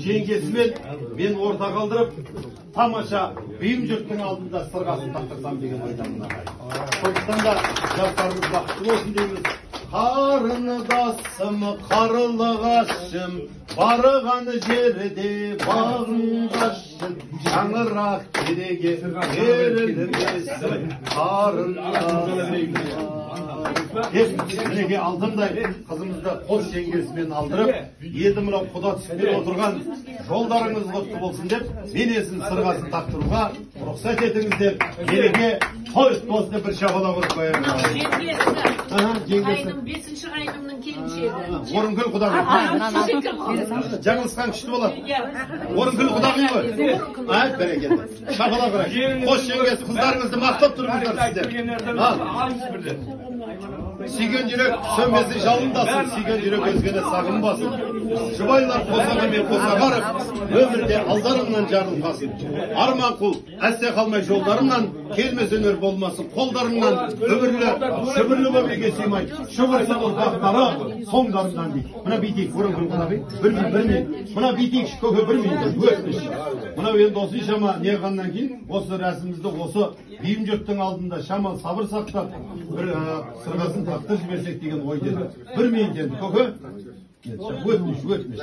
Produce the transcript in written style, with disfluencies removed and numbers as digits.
жеңгесімен мен орта қалдырып, тамаша бейім жұрттың алдында сырғасын тақтырсам деген ойдамын ағайын. Сондықтан да жастарымыз бақытты болсын дейміз. Қарындасым, қарлығашым, барған жерде бағынғашым, шаңырақ кереге берілмесін, қарындасым. Мінеге алдымдай қызымызды қос жеңгесімен алдырып, енді мынау құда түспен отырған жолдарыңыз құтты болсын деп, мен есін сырғасын тақтыруға рұқсат етіңіздер. Мереке той болсын деп бір шапалақ ұрып қоямын. Айның 5-ші айнымның келіншегі. Орынкүл құдағи. Жаңылысқан күшті болады. Орынкүл құдағи ғой. Бәрекелді. Шапалақ ұрайық. Қос жеңгесі қыздарыңызды мақтап тұрыңыздар сіздер. Сүйген жүрек сөнбесін жалындасын, сүйген жүрек өзгені сағынбасын. Жұбайлар қосағы мен қосағарып, өмірде алдарыңнан жарылмасын. Арман қул, әсте қалмай жолдарыңнан, келмес өнер болмасын. Қолдарыңнан шүбірлі бөбеге сыймай, шұбырса ұрпақтары соңдарыңнан дейді. Мына бейтейік, бұрын құлқылабы, бірмейін. Мына бейтейік көке бірмейін, өтмеш. Мына енді осы шама неғаннан кейін, осы рәсімізді осы бейім жұрттың алдында шамал сабыр сақтап, бір сырғасын тақтыр жіберсек деген ой деді. Бірмейін деді, көке. Өтмеш.